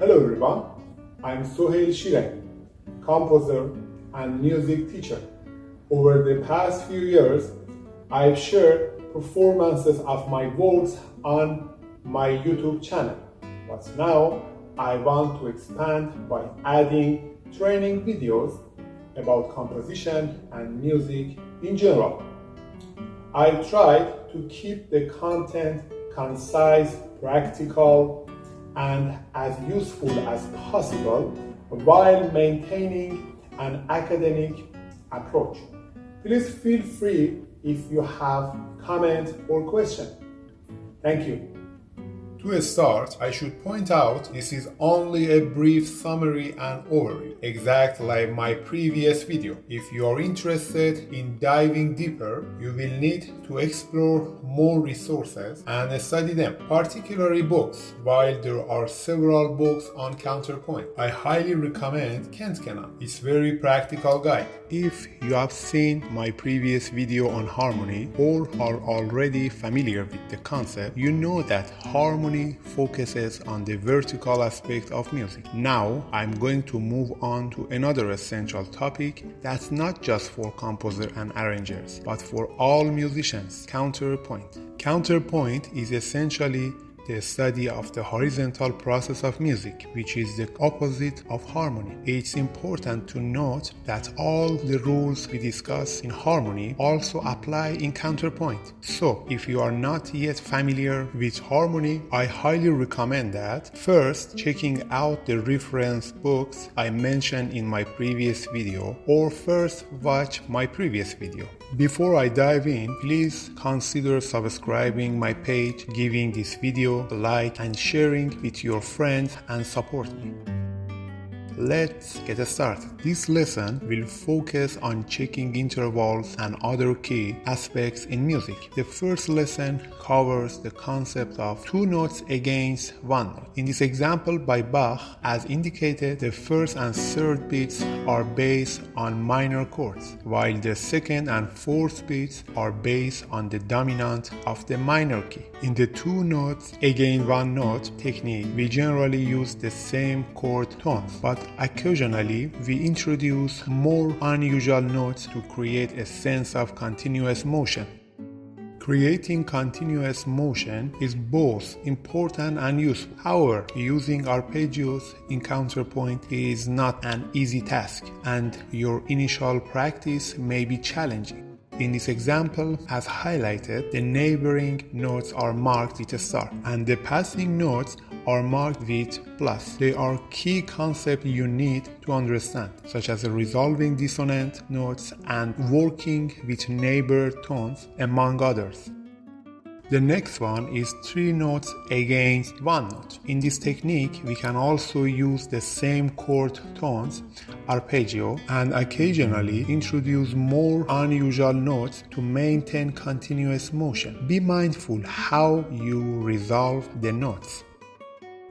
Hello everyone, I'm Soheil Shirangi, composer and music teacher. Over the past few years, I've shared performances of my works on my YouTube channel. But now I want to expand by adding training videos about composition and music in general. I tried to keep the content concise, practical, and as useful as possible while maintaining an academic approach. Please feel free if you have comment or question. Thank you. To start, I should point out this is only a brief summary and overview, exactly like my previous video. If you are interested in diving deeper, you will need to explore more resources and study them, particularly books. While there are several books on Counterpoint, I highly recommend Kentkenan. It's a very practical guide. If you have seen my previous video on harmony or are already familiar with the concept, you know that harmony focuses on the vertical aspect of music. Now I'm going to move on to another essential topic that's not just for composers and arrangers, but for all musicians: counterpoint. Counterpoint is essentially the study of the horizontal process of music, which is the opposite of harmony. It's important to note that all the rules we discuss in harmony also apply in counterpoint. So, if you are not yet familiar with harmony, I highly recommend that first checking out the reference books I mentioned in my previous video, or first watch my previous video. Before I dive in, please consider subscribing my page, giving this video a like, and sharing with your friends and support me. Let's get started. This lesson will focus on checking intervals and other key aspects in music. The first lesson covers the concept of two notes against one note. In this example by Bach, as indicated, the first and third beats are based on minor chords, while the second and fourth beats are based on the dominant of the minor key. In the two notes against one note technique, we generally use the same chord tones, but occasionally we introduce more unusual notes to create a sense of continuous motion. Creating continuous motion is both important and useful. However, using arpeggios in counterpoint is not an easy task, and your initial practice may be challenging. In this example, as highlighted, the neighboring notes are marked with a star, and the passing notes are marked with plus. They are key concepts you need to understand, such as resolving dissonant notes and working with neighbor tones, among others. The next one is three notes against one note. In this technique, we can also use the same chord tones, arpeggio, and occasionally introduce more unusual notes to maintain continuous motion. Be mindful how you resolve the notes.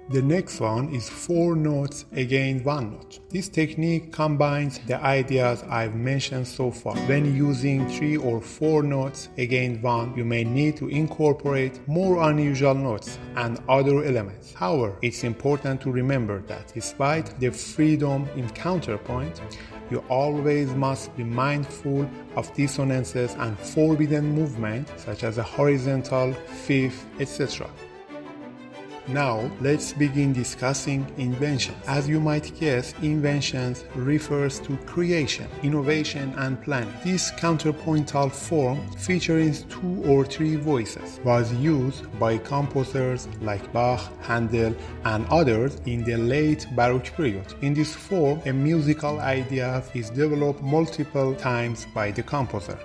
The next one is four notes against one note. This technique combines the ideas I've mentioned so far. When using three or four notes against one, you may need to incorporate more unusual notes and other elements. However, it's important to remember that despite the freedom in counterpoint, you always must be mindful of dissonances and forbidden movement, such as a horizontal, fifth, etc. Now, let's begin discussing inventions. As you might guess, inventions refers to creation, innovation, and planning. This counterpointal form, featuring two or three voices, was used by composers like Bach, Handel, and others in the late Baroque period. In this form, a musical idea is developed multiple times by the composer.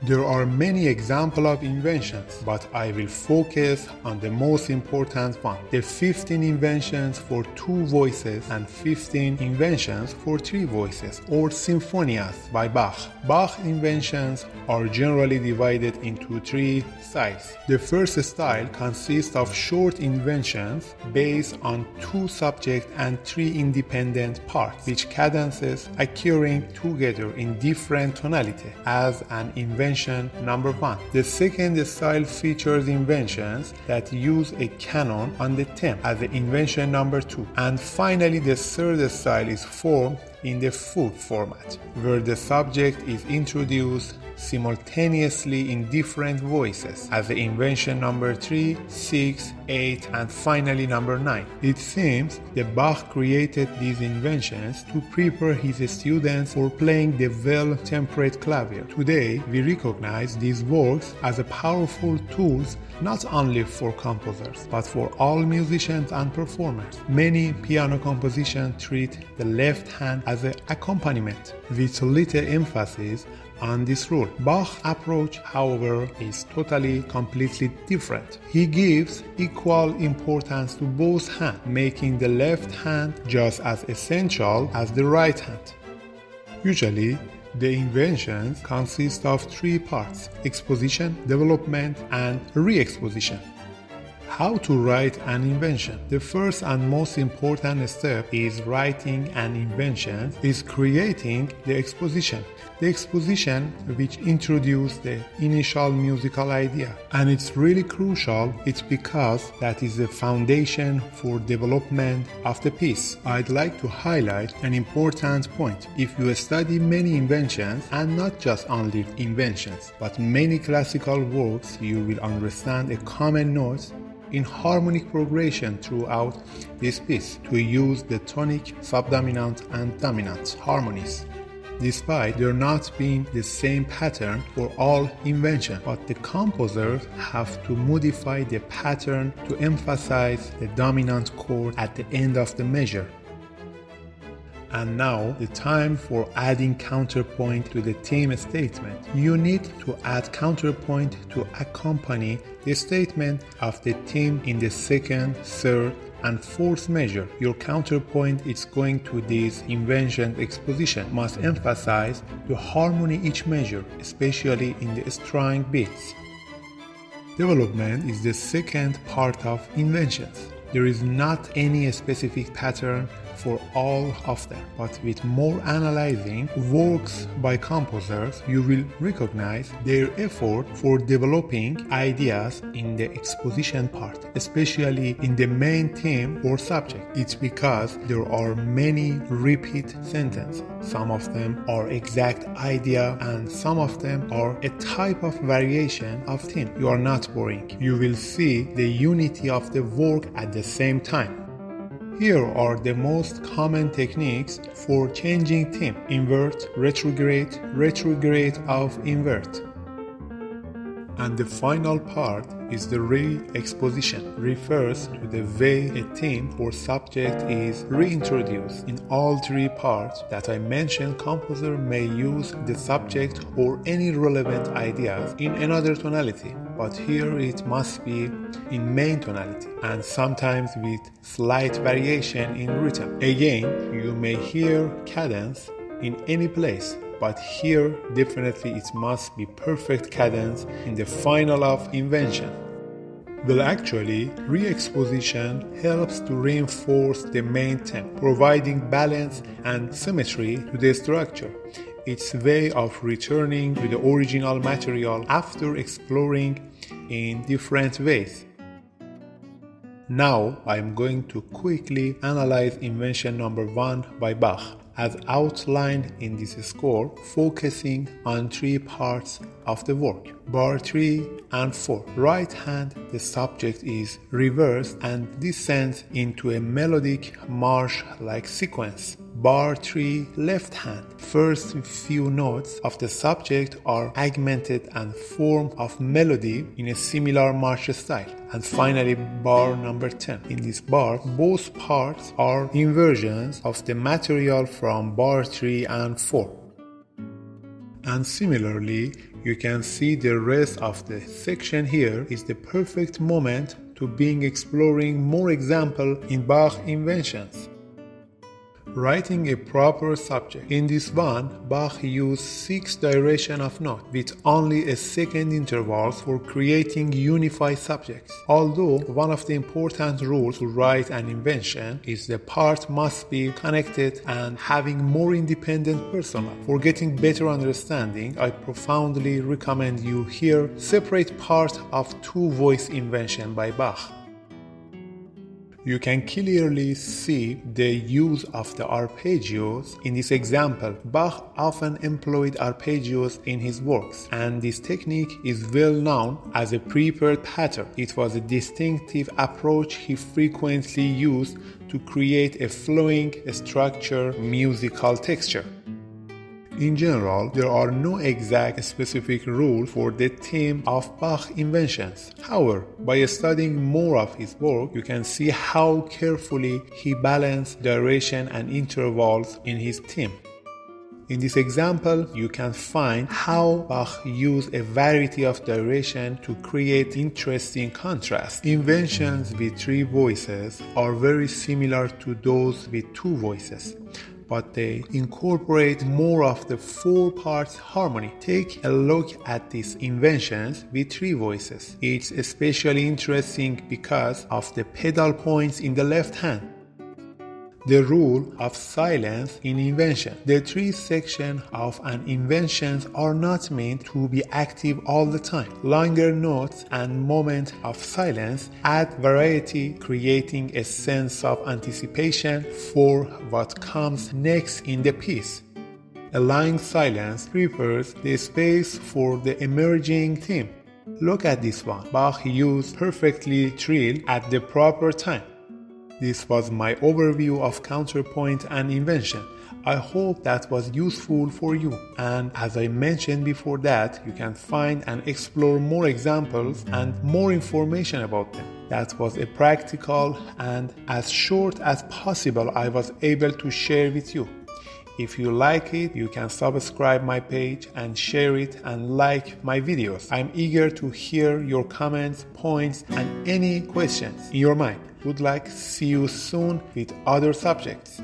There are many examples of inventions, but I will focus on the most important one: the 15 inventions for two voices and 15 inventions for three voices, or sinfonias by Bach. Bach inventions are generally divided into three styles. The first style consists of short inventions based on two subjects and three independent parts, with cadences occurring together in different tonality, as an invention Invention number 1. The second style features inventions that use a canon on the theme as the invention number 2. And finally, the third style is formed in the fugue format, where the subject is introduced simultaneously in different voices as the invention number 3, 6, 8, and finally number 9. It seems that Bach created these inventions to prepare his students for playing the well-tempered clavier. Today, we recognize these works as a powerful tools not only for composers, but for all musicians and performers. Many piano compositions treat the left hand as an accompaniment, with little emphasis on this rule. Bach's approach, however, is completely different. He gives equal importance to both hands, making the left hand just as essential as the right hand. Usually, the inventions consist of 3 parts: exposition, development, and re-exposition. How to write an invention? The first and most important step is writing an invention is creating the exposition. The exposition which introduces the initial musical idea. And it's really crucial, it's because that is the foundation for development of the piece. I'd like to highlight an important point. If you study many inventions, and not just only inventions, but many classical works, you will understand a common note in harmonic progression throughout this piece to use the tonic, subdominant, and dominant harmonies. Despite there not being the same pattern for all inventions, but the composers have to modify the pattern to emphasize the dominant chord at the end of the measure. And now the time for adding counterpoint to the theme statement. You need to add counterpoint to accompany the statement of the theme in the second, third, and fourth measure. Your counterpoint is going to this invention exposition must emphasize the harmony each measure, especially in the string beats. Development is the second part of inventions. There is not any specific pattern for all of them, but with more analyzing works by composers, you will recognize their effort for developing ideas in the exposition part, especially in the main theme or subject. It's because there are many repeat sentences. Some of them are exact idea and some of them are a type of variation of theme. You are not boring. You will see the unity of the work at the same time. Here are the most common techniques for changing theme: invert, retrograde of invert. And the final part is the re-exposition. Refers to the way a theme or subject is reintroduced. In all 3 parts that I mentioned, composer may use the subject or any relevant ideas in another tonality, but here it must be in main tonality and sometimes with slight variation in rhythm. Again, you may hear cadence in any place, but here definitely it must be perfect cadence in the final of invention. Well, actually, re-exposition helps to reinforce the main theme, providing balance and symmetry to the structure. It's a way of returning to the original material after exploring in different ways. Now I am going to quickly analyze invention number 1 by Bach, as outlined in this score, focusing on 3 parts of the work. Bar 3 and 4. Right hand, the subject is reversed and descends into a melodic march-like sequence. Bar 3, left hand. First few notes of the subject are augmented and form of melody in a similar march style. And finally, bar number 10. In this bar, both parts are inversions of the material from bar 3 and 4. And similarly, you can see the rest of the section here is the perfect moment to begin exploring more examples in Bach inventions. Writing a proper subject. In this one, Bach used 6 duration of note with only a second intervals for creating unified subjects. Although one of the important rules to write an invention is the part must be connected and having more independent persona. For getting better understanding, I profoundly recommend you hear separate part of 2-voice invention by Bach. You can clearly see the use of the arpeggios in this example. Bach often employed arpeggios in his works, and this technique is well known as a prepared pattern. It was a distinctive approach he frequently used to create a flowing, structured musical texture. In general, there are no exact specific rules for the theme of Bach inventions. However, by studying more of his work, you can see how carefully he balanced duration and intervals in his theme. In this example, you can find how Bach used a variety of duration to create interesting contrast. Inventions with 3 voices are very similar to those with 2 voices, but they incorporate more of the 4 parts harmony. Take a look at these inventions with 3 voices. It's especially interesting because of the pedal points in the left hand. The rule of silence in invention. The 3 sections of an invention are not meant to be active all the time. Longer notes and moments of silence add variety, creating a sense of anticipation for what comes next in the piece. Allowing silence prepares the space for the emerging theme. Look at this one. Bach used perfectly trill at the proper time. This was my overview of counterpoint and invention. I hope that was useful for you, and as I mentioned before that, you can find and explore more examples and more information about them. That was a practical and as short as possible I was able to share with you. If you like it, you can subscribe my page and share it and like my videos. I'm eager to hear your comments, points, and any questions in your mind. Would like to see you soon with other subjects.